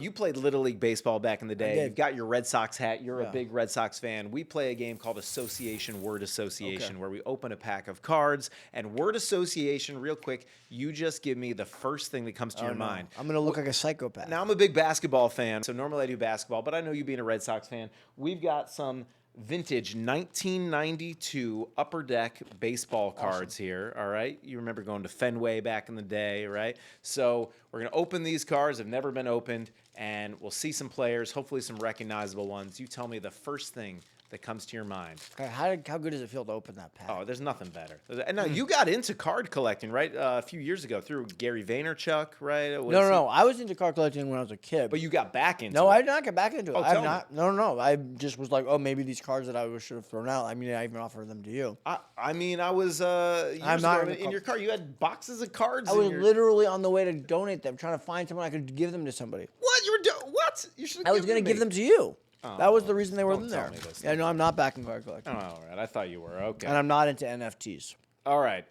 You played Little League Baseball back in the day. did. You've got your Red Sox hat. You're a big Red Sox fan. We play a game called Association Word Association where we open a pack of cards. And word association, real quick, you just give me the first thing that comes to your mind. I'm going to look like a psychopath. Now, I'm a big basketball fan, so normally I do basketball, but I know you being a Red Sox fan. We've got some vintage 1992 Upper Deck baseball cards here, all right? You remember going to Fenway back in the day, right? So we're going to open these cards. They've never been opened, and we'll see some players, hopefully some recognizable ones. You tell me the first thing that comes to your mind. Okay, how good does it feel to open that pack? Oh, there's nothing better. And now you got into card collecting, right? A few years ago through Gary Vaynerchuk, right? No. I was into card collecting when I was a kid. But you got back into it. No, I did not get back into it. Oh, I'm tell not. No. I just was like, oh, maybe these cards that I should have thrown out. I mean, I even offered them to you. I mean, I was years not ago in your car. You had boxes of cards. I was literally on the way to donate them, trying to find someone I could give them to somebody. What you were what? You should. I was going to give them to you. Oh, that was the reason they were in don't there. tell me this. Yeah, no, I'm not back in card collecting. Oh, all right. I thought you were. Okay. And I'm not into NFTs. All right.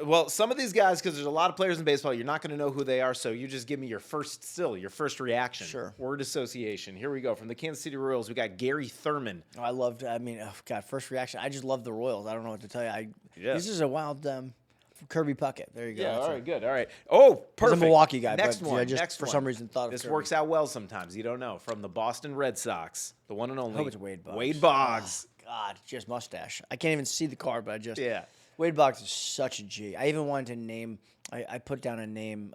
Well, some of these guys, because there's a lot of players in baseball, you're not going to know who they are. So you just give me your first reaction. Sure. Word association. Here we go. From the Kansas City Royals, we got Gary Thurman. First reaction. I just love the Royals. I don't know what to tell you. Yeah. This is a wild Kirby Puckett. There you go. Yeah. That's All right. it. Good. All right. Oh, perfect. He's a Milwaukee guy. Next but one. I just next for one. some reason thought of this Kirby. works out well sometimes. You don't know. From the Boston Red Sox, the one and only. I hope it's Wade Boggs. Wade Boggs. Oh, God, just mustache. I can't even see the card, but I just. Yeah. Wade Boggs is such a G. I even wanted to name. I put down a name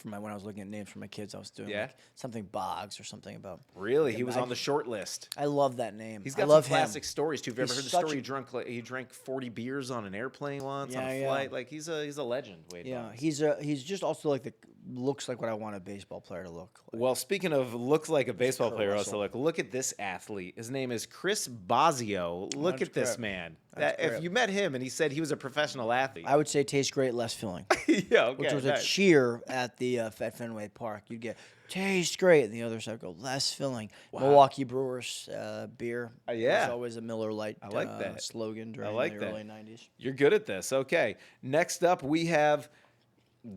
when I was looking at names for my kids. I was doing like something Boggs or something about. Really? He was on the short list. I love that name. He's got some classic stories too. Have you ever heard the such story? He drank 40 beers on an airplane once on a flight. Like he's a legend. Wade Boggs. He's just also like looks like what I want a baseball player to look like. Well, speaking of looks like a baseball player, also look at this athlete. His name is Chris Bosio. Look at this man. If you met him and he said he was a professional athlete, I would say tastes great, less filling. yeah, okay, which was a cheer at the at Fenway Park. You'd get tastes great, and the other side go less filling. Wow. Milwaukee Brewers beer. Yeah, it's always a Miller Lite. I like that slogan during the early '90s. You're good at this. Okay, next up we have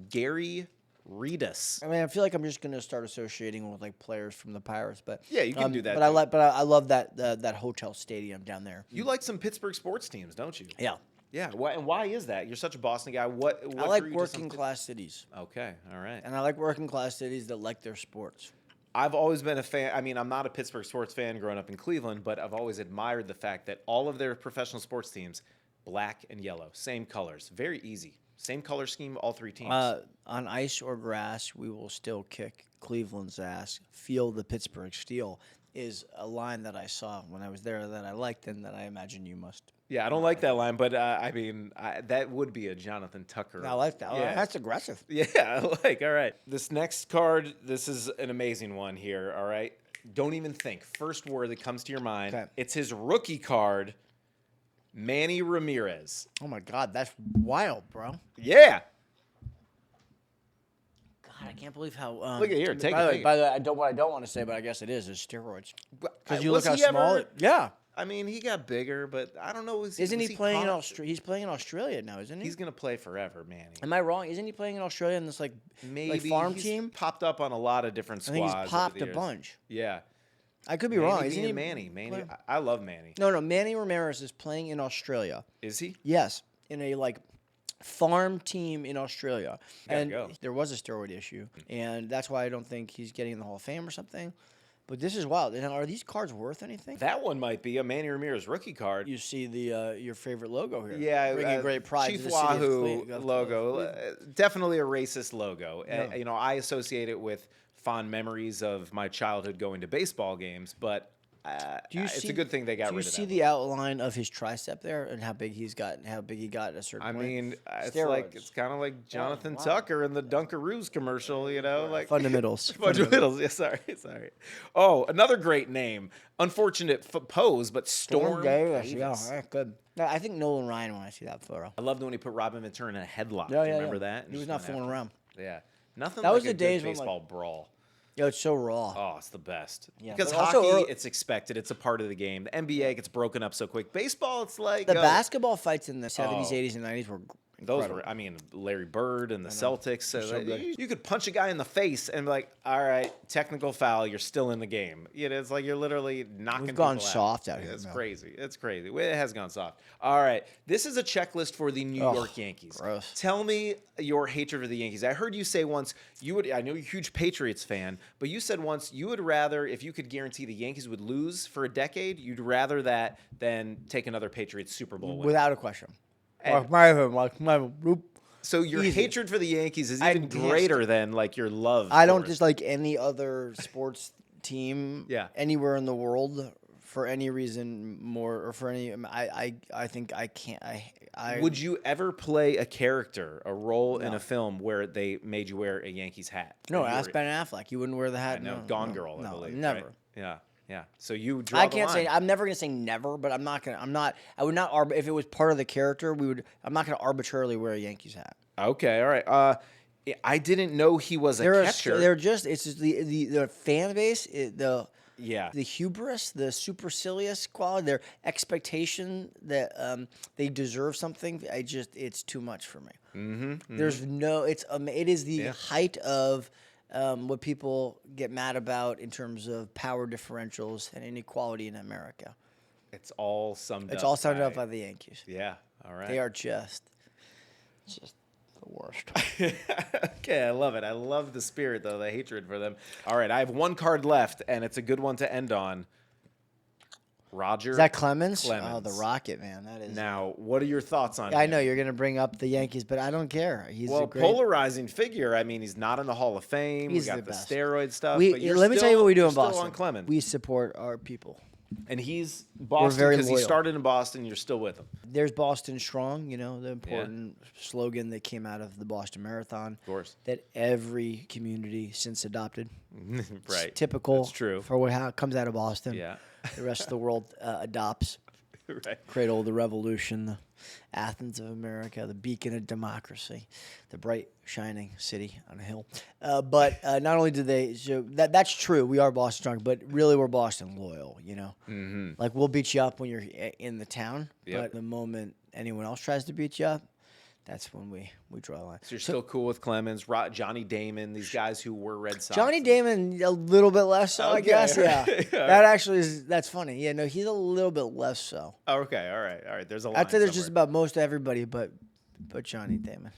Gary Redus. I mean, I feel like I'm just going to start associating with like players from the Pirates, but yeah, you can do that. But I love that hotel stadium down there. You like some Pittsburgh sports teams, don't you? Yeah. Yeah. Why is that? You're such a Boston guy. What I like working class cities. Okay. All right. And I like working class cities that like their sports. I've always been a fan. I mean, I'm not a Pittsburgh sports fan growing up in Cleveland, but I've always admired the fact that all of their professional sports teams, black and yellow, same colors, very easy. Same color scheme, all three teams. On ice or grass, we will still kick Cleveland's ass. Feel the Pittsburgh steel is a line that I saw when I was there that I liked and that I imagine you must. Yeah, I don't like that line, but I mean, that would be a Jonathan Tucker. I like that. Yeah. That's aggressive. Yeah, all right. This next card, this is an amazing one here, all right? Don't even think. First word that comes to your mind. Okay. It's his rookie card, Manny Ramirez. Oh, my God. That's wild, bro. Yeah. God, I can't believe how. Look at here. Take it. By the way, what I don't want to say, but I guess it is steroids. Because you Was look how he small. ever- Yeah. I mean, he got bigger, but I don't know. Isn't he playing in Australia? He's playing in Australia now, isn't he? He's going to play forever, Manny. Am I wrong? Isn't he playing in Australia in this Maybe farm he's team? Popped up on a lot of different I squads. think he's over popped the a years. bunch. Yeah. I could be Manny wrong. Isn't being he? Manny. I love Manny. No. Manny Ramirez is playing in Australia. Is he? Yes, in a farm team in Australia. And go. there was a steroid issue, and that's why I don't think he's getting in the Hall of Fame or something. But this is wild. And are these cards worth anything? That one might be a Manny Ramirez rookie card. You see the your favorite logo here. Yeah, bringing great pride Chief to the city of Wahoo Cleveland. logo. Definitely a racist logo. Yeah. I associate it with fond memories of my childhood going to baseball games, but it's a good thing they got rid of that. Do you see the outline of his tricep there and how big he's got and how big he got at a certain point? I mean, Steroids. it's kind of like Jonathan Tucker in the Dunkaroos commercial, like Fundamentals. Fundamentals. Yeah, sorry. Oh, another great name. Unfortunate pose, but Storm Davis. Davis. Yeah, good. No, I think Nolan Ryan when I see that photo. I loved when he put Robin Ventura in a headlock. Yeah, Do you remember that? He was not fooling around. Yeah, nothing. That like was a the good days when, baseball brawl. Yo, it's so raw. Oh, it's the best. Yeah, because but also hockey, it's expected. It's a part of the game. The NBA gets broken up so quick. Baseball, it's like The basketball fights in the 70s, 80s, and 90s were Those were, I mean, Larry Bird and the Celtics. So good. you could punch a guy in the face and be like, all right, technical foul, you're still in the game. It's like you're literally knocking We've gone people soft out here. It's man. crazy. It's crazy. It has gone soft. All right. This is a checklist for the New York Yankees. Gross. Tell me your hatred for the Yankees. I heard you say once I know you're a huge Patriots fan, but you said once you would rather, if you could guarantee the Yankees would lose for a decade, you'd rather that than take another Patriots Super Bowl win. Without a question. And- So your Easy. hatred for the Yankees is even greater than like your love. I don't for it. dislike any other sports team Yeah. anywhere in the world for any reason more or for any. I think I can't. I Would you ever play a character, a role in a film where they made you wear a Yankees hat? no. And you ask were- Ben Affleck. You wouldn't wear the hat. I know, No, Gone no, Girl, I no, believe. never. Right? Yeah, yeah. So you draw I the can't say. line. I'm never gonna say never, but I'm not gonna. I'm not. I would not. If it was part of the character, we would. I'm not gonna arbitrarily wear a Yankees hat. Okay, all right. I didn't know he was a catcher. They're just. It's just the fan base. The Yeah. hubris, the supercilious quality, their expectation that they deserve something. It's too much for me. Mm-hmm. There's no. It is the height of what people get mad about in terms of power differentials and inequality in America. It's all summed up. It's all summed up by the Yankees. Yeah. All right. They are just the worst. Okay, I love it. I love the spirit, though, the hatred for them. All right, I have one card left, and it's a good one to end on. Roger. Is that Clemens? Oh, Clemens. the Rocket, man. That is. Now, what are your thoughts on him? I know you're going to bring up the Yankees, but I don't care. He's Well, a great. polarizing figure. I mean, he's not in the Hall of Fame. He's we got the the best. steroid stuff. We, but you're let me tell you still- what we do you're in still Boston. on Clemens. We support our people. And he's Boston very because he loyal. started in Boston. You're still with him. There's Boston Strong, the important slogan that came out of the Boston Marathon. Of course. That every community since adopted. Right. It's typical. That's true. For how it comes out of Boston. Yeah. The rest of the world adopts. Right. Cradle of the revolution, the Athens of America, the beacon of democracy, the bright, shining city on a hill. But not only do they, so that's true, we are Boston Strong, but really we're Boston loyal, Mm-hmm. Like we'll beat you up when you're in the town, Yep. but the moment anyone else tries to beat you up, that's when we draw a line. So you're still cool with Clemens, Johnny Damon, these guys who were Red Sox. Johnny Damon, a little bit less so, I Okay, guess. all Yeah, right. that actually that's funny. Yeah, no, he's a little bit less so. Oh, okay, all right. There's a line I'd say there's just somewhere. about most everybody, but Johnny Damon.